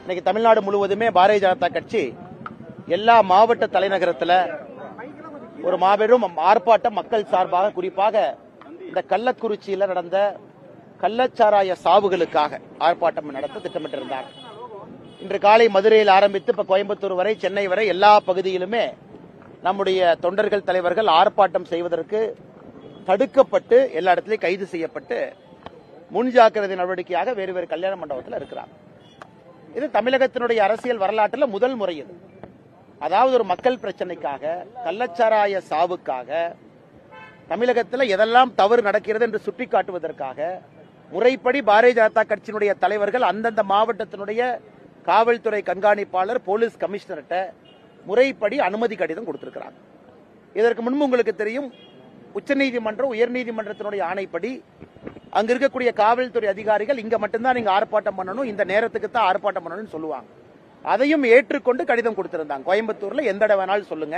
இன்னைக்கு தமிழ்நாடு முழுவதுமே பாரதிய ஜனதா கட்சி எல்லா மாவட்ட தலைநகரத்தில் ஒரு மாபெரும் ஆர்ப்பாட்டம் மக்கள் சார்பாக, குறிப்பாக இந்த கள்ளக்குறிச்சியில் நடந்த கள்ளச்சாராய சாவுகளுக்காக ஆர்ப்பாட்டம் நடத்த திட்டமிட்டிருந்தார். இன்று காலை மதுரையில் ஆரம்பித்து இப்ப கோயம்புத்தூர் வரை, சென்னை வரை எல்லா பகுதியிலுமே நம்முடைய தொண்டர்கள் தலைவர்கள் ஆர்ப்பாட்டம் செய்வதற்கு தடுக்கப்பட்டு எல்லா இடத்திலையும் கைது செய்யப்பட்டு முன்ஜாக்கிரதை நடவடிக்கையாக வேறு வேறு கல்யாண மண்டபத்தில் இருக்கிறார். இது தமிழகத்தினுடைய அரசியல் வரலாற்றில் முதல் முறை. இது அதாவது ஒரு மக்கள் பிரச்சனைக்காக, கள்ளச்சாராய சாவுக்காக, தமிழகத்தில் எதெல்லாம் தவறு நடக்கிறது என்று சுட்டிக்காட்டுவதற்காக முறைப்படி பாரதிய ஜனதா கட்சியினுடைய தலைவர்கள் அந்தந்த மாவட்டத்தினுடைய காவல்துறை கண்காணிப்பாளர், போலீஸ் கமிஷனர்கிட்ட முறைப்படி அனுமதி கடிதம் கொடுத்திருக்கிறாங்க. இதற்கு முன்பு உங்களுக்கு தெரியும், உச்சநீதிமன்றம், உயர்நீதிமன்றத்தினுடைய ஆணைப்படி அங்க இருக்கக்கூடிய காவல்துறை அதிகாரிகள் இங்க மட்டும்தான் நீங்க ஆர்ப்பாட்டம் பண்ணணும், இந்த நேரத்துக்கு தான் ஆர்ப்பாட்டம் பண்ணணும்னு சொல்லுவாங்க. அதையும் ஏற்றுக்கொண்டு கடிதம் கொடுத்திருந்தாங்க. கோயம்புத்தூர்ல எந்த இடம் வேணாலும் சொல்லுங்க,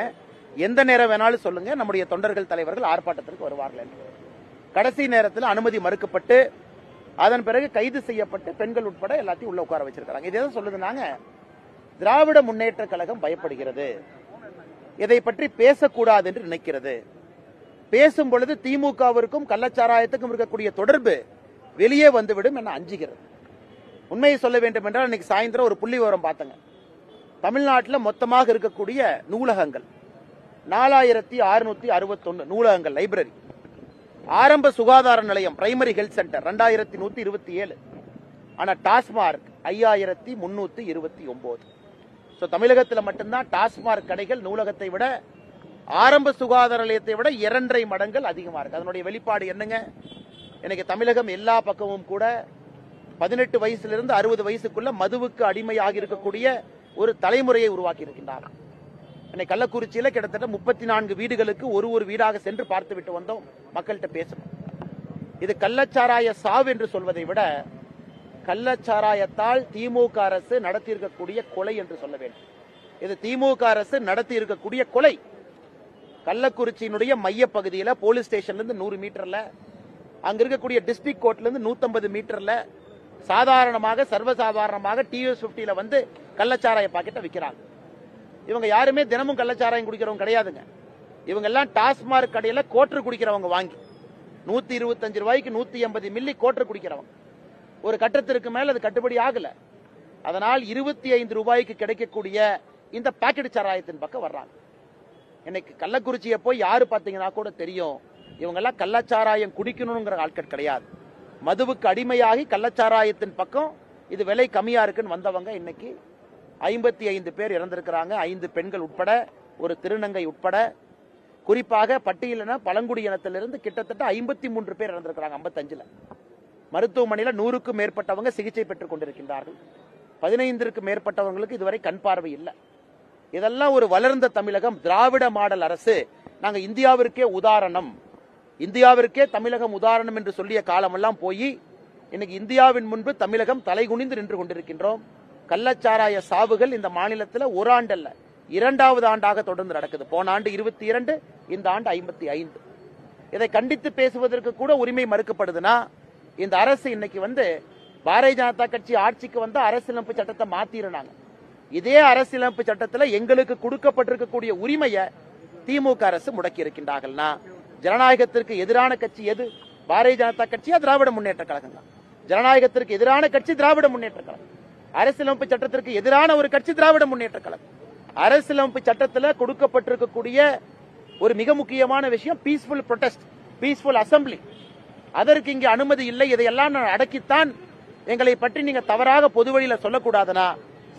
எந்த நேரம் வேணாலும் சொல்லுங்க, நம்முடைய தொண்டர்கள் தலைவர்கள் ஆர்ப்பாட்டத்திற்கு வருவார்கள் என்று. கடைசி நேரத்தில் அனுமதி மறுக்கப்பட்டு அதன் பிறகு கைது செய்யப்பட்டு பெண்கள் உட்பட எல்லாத்தையும் உள்ள உட்கார வச்சிருக்காங்க. இதே சொல்லுதுனாங்க, திராவிட முன்னேற்ற கழகம் பயப்படுகிறது, இதை பற்றி பேசக்கூடாது என்று நினைக்கிறது. பேசும் பொழுது திமுகவிற்கும் கள்ளச்சாராயத்துக்கும் இருக்கக்கூடிய தொடர்பு வெளியே வந்துவிடும் என அஞ்சுகிறது. உண்மையை சொல்ல வேண்டும் என்றால், இன்னைக்கு சாயந்தரம் ஒரு புள்ளி விவரம் பார்த்தங்க. தமிழ்நாட்டில் மொத்தமாக இருக்கக்கூடிய நூலகங்கள் 4661 நூலகங்கள், லைப்ரரி. ஆரம்ப சுகாதார நிலையம், பிரைமரி ஹெல்த் சென்டர் 2127. ஆனா டாஸ்மார்க் 5329. தமிழகத்தில் மட்டும்தான் டாஸ்மார்க் கடைகள் நூலகத்தை விட, ஆரம்ப சுகாதார நிலையத்தை விட 2.5 மடங்கள் அதிகமா இருக்கு. அதனுடைய வெளிப்பாடு என்னங்க? இன்னைக்கு தமிழகம் எல்லா பக்கமும் கூட 18 வயசிலிருந்து 60 வயசுக்குள்ள மதுவுக்கு அடிமையாக இருக்கக்கூடிய ஒரு தலைமுறையை உருவாக்கி இருக்கின்றார். இன்னைக்கு கள்ளக்குறிச்சியில கிட்டத்தட்ட 34 வீடுகளுக்கு ஒரு வீடாக சென்று பார்த்து விட்டு வந்தோம். மக்கள்கிட்ட பேசணும். இது கள்ளச்சாராய சாவு என்று சொல்வதை விட கள்ளச்சாராயத்தால் திமுக அரசு நடத்தி இருக்கக்கூடிய கொலை என்று சொல்ல வேண்டும். இது திமுக அரசு நடத்தி இருக்கக்கூடிய கொலை. கள்ளக்குறிச்சியினுடைய மைய பகுதியில் போலீஸ் ஸ்டேஷன்ல இருந்து 100 மீட்டர்ல, அங்க இருக்கக்கூடிய டிஸ்ட்ரிக்ட் கோர்ட்ல இருந்து 150 மீட்டர்ல சாதாரணமாக, சர்வசாதாரணமாக டிவிஎஸ் 50ல வந்து கள்ளச்சாராய பாக்கெட்டை விற்கிறாங்க. இவங்க யாருமே தினமும் கள்ளச்சாராயம் குடிக்கிறவங்க கிடையாதுங்க. இவங்க எல்லாம் டாஸ்மார்க் கடையில கோட்டர் குடிக்கிறவங்க, வாங்கி 125 ரூபாய்க்கு 180 மில்லி கோட்டர் குடிக்கிறவங்க. ஒரு கட்டத்திற்கு மேல அது கட்டுப்படி ஆகல. அதனால் 25 ரூபாய்க்கு கிடைக்கக்கூடிய இந்த பாக்கெட் சாராயத்தின் பக்கம் வர்றாங்க. இன்னைக்கு கள்ளக்குறிச்சியை போய் யாரு பாத்தீங்கன்னா கூட தெரியும், இவங்க எல்லாம் கள்ளச்சாராயம் குடிக்கணுங்கிற ஆட்கள் கிடையாது. மதுவுக்கு அடிமையாகி கள்ளச்சாராயத்தின் பக்கம் இது விலை கம்மியா இருக்குன்னு வந்தவங்க இன்னைக்கு 55 பேர் இறந்திருக்கிறாங்க. 5 பெண்கள் உட்பட, ஒரு திருநங்கை உட்பட. குறிப்பாக பட்டியலின பழங்குடி இனத்திலிருந்து கிட்டத்தட்ட 53 பேர் இறந்திருக்கிறாங்க. 55ல மருத்துவமனையில் 100க்கும் மேற்பட்டவங்க சிகிச்சை பெற்றுக் கொண்டிருக்கின்றார்கள். 15க்கும் மேற்பட்டவங்களுக்கு இதுவரை கண் பார்வை இல்லை. இதெல்லாம் ஒரு வளர்ந்த தமிழகம், திராவிட மாடல் அரசு. நாங்க இந்தியாவிற்கே உதாரணம், இந்தியாவிற்கே தமிழகம் உதாரணம் என்று சொல்லிய காலமெல்லாம் போய் இன்னைக்கு இந்தியாவின் முன்பு தமிழகம் தலைகுனிந்து நின்று கொண்டிருக்கின்றோம். கள்ளச்சாராய சாவுகள் இந்த மாநிலத்தில் ஒரு ஆண்டு அல்ல, 2வது ஆண்டாக தொடர்ந்து நடக்குது. போன ஆண்டு 22, இந்த ஆண்டு 55. இதை கண்டித்து பேசுவதற்கு கூட உரிமை மறுக்கப்படுதுன்னா, இந்த அரசு இன்னைக்கு வந்து பாரதிய ஜனதா கட்சி ஆட்சிக்கு வந்து அரசியலமைப்பு சட்டத்தை மாத்திருந்தாங்க. இதே அரசியலமைப்பு சட்டத்தில் எங்களுக்கு கொடுக்கப்பட்டிருக்கக்கூடிய உரிமையை திமுக அரசு முடக்கி இருக்கின்றார்கள்னா, ஜனநாயகத்திற்கு எதிரான கட்சி எது? பாரதிய ஜனதா கட்சியா, திராவிட முன்னேற்ற கழகம் தான். ஜனநாயகத்திற்கு எதிரான கட்சி திராவிட முன்னேற்ற கழகம். அரசியலமைப்பு சட்டத்திற்கு எதிரான ஒரு கட்சி திராவிட முன்னேற்ற கழகம். அரசியலமைப்பு சட்டத்தில் கொடுக்கப்பட்டிருக்கக்கூடிய ஒரு மிக முக்கியமான விஷயம் பீஸ்ஃபுல் ப்ரொடெஸ்ட், பீஸ்ஃபுல் அசம்பிளி. அதற்கு இங்கே அனுமதி இல்லை. இதையெல்லாம் அடக்கித்தான் எங்களை பற்றி நீங்க தவறாக பொது வழியில சொல்லக்கூடாதுன்னா,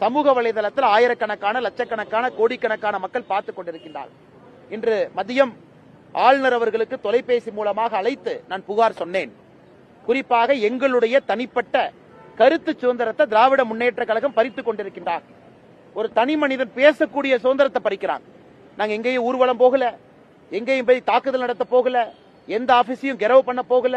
சமூக வலைதளத்தில் ஆயிரக்கணக்கான, லட்சக்கணக்கான, கோடிக்கணக்கான மக்கள் பார்த்துக் கொண்டிருக்கின்றார்கள். இன்று மதியம் ஆளுநர் அவர்களுக்கு தொலைபேசி மூலமாக அழைத்து நான் புகார் சொன்னேன். குறிப்பாக எங்களுடைய தனிப்பட்ட கருத்து சுதந்திரத்தை திராவிட முன்னேற்ற கழகம் பறித்துக் கொண்டிருக்கின்றார். ஒரு தனி மனிதன் பேசக்கூடிய சுதந்திரத்தை பறிக்கிறாங்க. நாங்க எங்கேயும் ஊர்வலம் போகல, எங்கேயும் போய் தாக்குதல் நடத்த போகல, எந்த ஆபீஸையும் கெரவு பண்ண போகல,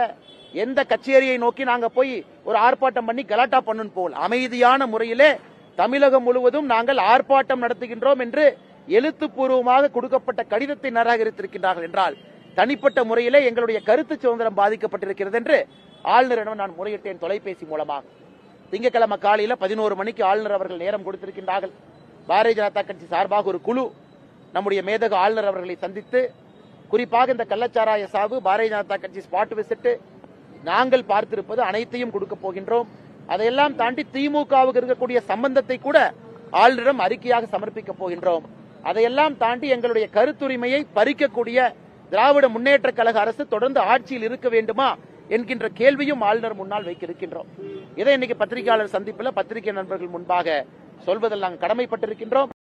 எந்த கச்சேரியை நோக்கி நாங்க போய் ஒரு ஆர்ப்பாட்டம் பண்ணி கலாட்டா பண்ணு போகல. அமைதியான முறையிலே தமிழகம் முழுவதும் நாங்கள் ஆர்ப்பாட்டம் நடத்துகின்றோம் என்று எழுத்துப்பூர்வமாக கொடுக்கப்பட்ட கடிதத்தை நிராகரித்திருக்கின்றார்கள் என்றால், தனிப்பட்ட முறையிலே எங்களுடைய கருத்து சுதந்திரம் பாதிக்கப்பட்டிருக்கிறது என்று ஆளுநரிடம் நான் முறையிட்டேன் தொலைபேசி மூலமாக. திங்கட்கிழமை காலையில 11 மணிக்கு ஆளுநர் அவர்கள் நேரம் கொடுத்திருக்கின்றார்கள். பாரதிய ஜனதா கட்சி சார்பாக ஒரு குழு நம்முடைய மேதகு ஆளுநர் அவர்களை சந்தித்து, குறிப்பாக இந்த கள்ளச்சாராய சாவு, பாரதிய ஜனதா கட்சி ஸ்பாட் விசிட், நாங்கள் பார்த்திருப்பது அனைத்தையும் கொடுக்க போகின்றோம். அதையெல்லாம் தாண்டி திமுகவுக்கு இருக்கக்கூடிய சம்பந்தத்தை கூட ஆளுநரிடம் அறிக்கையாக சமர்ப்பிக்க போகின்றோம். அதையெல்லாம் தாண்டி எங்களுடைய கருத்துரிமையை பறிக்கக்கூடிய திராவிட முன்னேற்ற கழக அரசு தொடர்ந்து ஆட்சியில் இருக்க வேண்டுமா என்கின்ற கேள்வியும் ஆளுநர் முன்னால் வைக்க இருக்கின்றோம். இதை இன்னைக்கு பத்திரிகையாளர் சந்திப்பில் பத்திரிகை நண்பர்கள் முன்பாக சொல்வதில் நாங்கள் கடமைப்பட்டிருக்கின்றோம்.